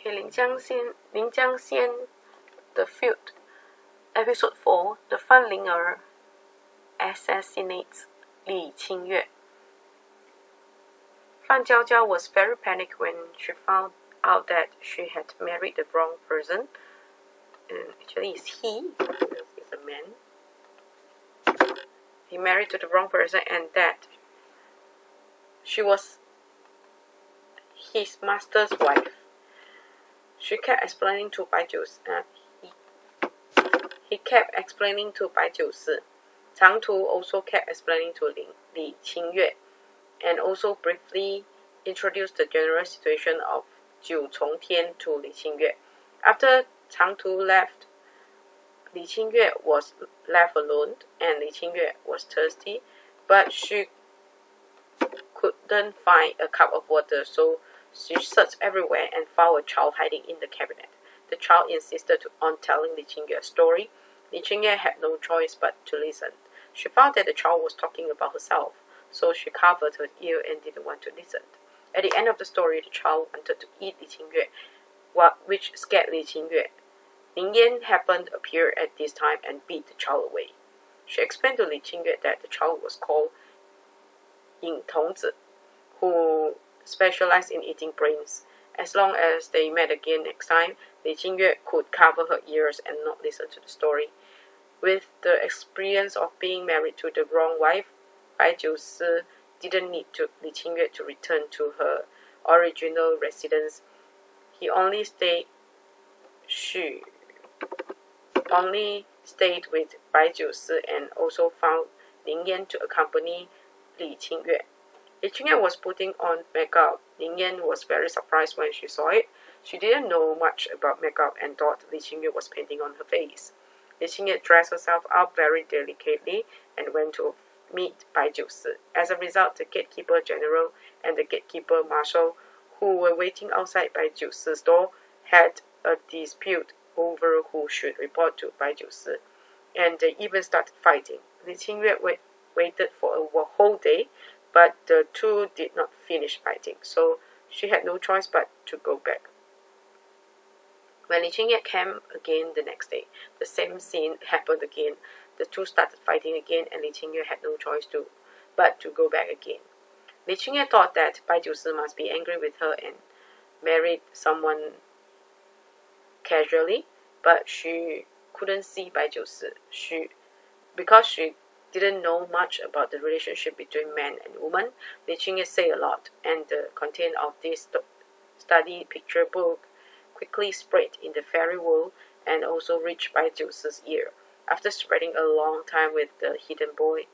Okay, 临江仙 The Feud, Episode 4, The Fan Ling assassinates Li Qingyue. Fan Jiaojiao was very panicked when she found out that she had married the wrong person. Actually, it's he. It's a man. He married to the wrong person, and that she was his master's wife. She kept explaining to he kept explaining to Bai Jiusi. Chang Tu also kept explaining to Li Qingyue, and also briefly introduced the general situation of Jiu Chongtian to Li Qingyue. After Chang Tu left, Li Qingyue was left alone, and Li Qingyue was thirsty, but she couldn't find a cup of water, so she searched everywhere and found a child hiding in the cabinet. The child insisted on telling Li Qingyue a story. Li Qingyue had no choice but to listen. She found that the child was talking about herself, so she covered her ear and didn't want to listen. At the end of the story, the child wanted to eat Li Qingyue, which scared Li Qingyue. Ning Yan happened to appear at this time and beat the child away. She explained to Li Qingyue that the child was called Ying Tongzi, who specialized in eating brains. As long as they met again next time, Li Qingyue could cover her ears and not listen to the story. With the experience of being married to the wrong wife, Bai Jiusi didn't need Li Qingyue to return to her original residence. He only stayed with Bai Jiusi and also found Ning Yan to accompany Li Qingyue. Li Qingyue was putting on makeup. Ning Yan was very surprised when she saw it. She didn't know much about makeup and thought Li Qingyue was painting on her face. Li Qingyue dressed herself up very delicately and went to meet Bai Jiusi. As a result, the gatekeeper general and the gatekeeper marshal, who were waiting outside Bai Jiusi's door, had a dispute over who should report to Bai Jiusi, and they even started fighting. Li Qingyue waited for a whole day, but the two did not finish fighting, so she had no choice but to go back. When Li Qingyue came again the next day, the same scene happened again. The two started fighting again, and Li Qingyue had no choice but to go back again. Li Qingyue thought that Bai Jiusi must be angry with her and married someone casually, but she couldn't see Bai Jiusi. Because she didn't know much about the relationship between man and woman, Li Qingyue said a lot, and the content of this study picture book quickly spread in the fairy world and also reached Bai Jiusi's ear. After spending a long time with the hidden boy,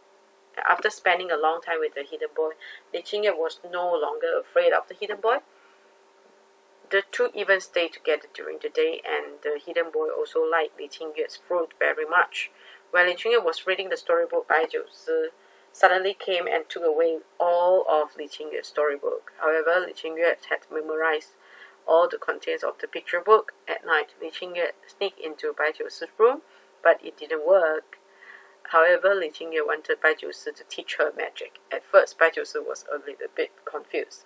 Li Qingyue was no longer afraid of the hidden boy. The two even stayed together during the day, and the hidden boy also liked Li Qingyue's fruit very much. When Li Qingyue was reading the storybook, Bai Jiusi suddenly came and took away all of Li Qingyue's storybook. However, Li Qingyue had memorized all the contents of the picture book. At night, Li Qingyue sneaked into Bai Jiusi's room, but it didn't work. However, Li Qingyue wanted Bai Jiusi to teach her magic. At first, Bai Jiusi was a little bit confused.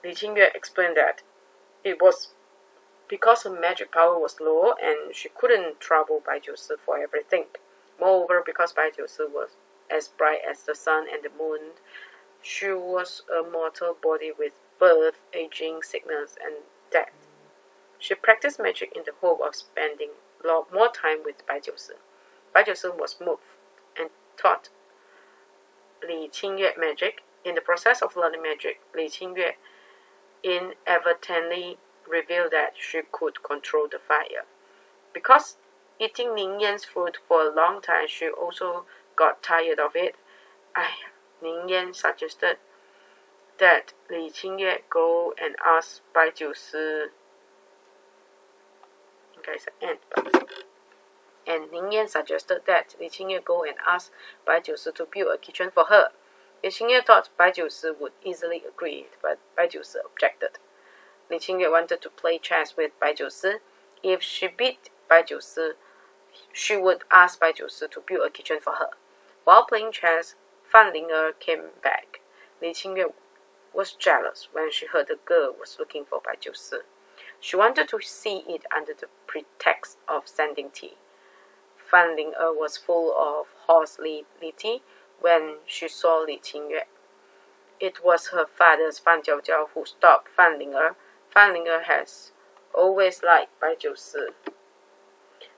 Li Qingyue explained that it was because her magic power was low and she couldn't trouble Bai Jiusi for everything. Moreover, because Bai Jiusi was as bright as the sun and the moon, she was a mortal body with birth, aging, sickness, and death. She practiced magic in the hope of spending more time with Bai Jiusi. Bai Jiusi was moved and taught Li Qingyue magic. In the process of learning magic, Li Qingyue inadvertently revealed that she could control the fire. Because eating Ning Yan's fruit for a long time, she also got tired of it. Ning Yan suggested that Li Qingyue go and ask Bai Jiusi. And Ning Yan suggested that Li Qingyue go and ask Bai Jiusi to build a kitchen for her. Li Qingyue thought Bai Jiusi would easily agree, but Bai Jiusi objected. Li Qingyue wanted to play chess with Bai Jiusi. If she beat Bai Jiusi, she would ask Bai Jiusi to build a kitchen for her. While playing chess, Fan Ling came back. Li Qingyue was jealous when she heard the girl was looking for 白酒师. She wanted to see it under the pretext of sending tea. Fan Ling-er was full of hostility when she saw Li Qingyue. It was her father's Fan Jiaojiao who stopped Fan Ling-er. Fan Ling-er has always liked 白酒师.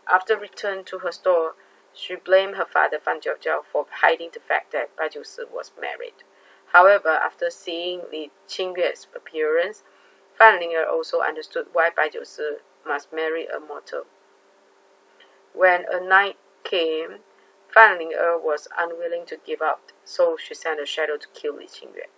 After return to her store, she blamed her father Fan Jiaojiao for hiding the fact that 白酒师 was married. However, after seeing Li Qingyue's appearance, Fan Ling-er also understood why 白酒师 must marry a mortal. When a night came, Fan Ling-er was unwilling to give up, so she sent a shadow to kill Li Qingyue.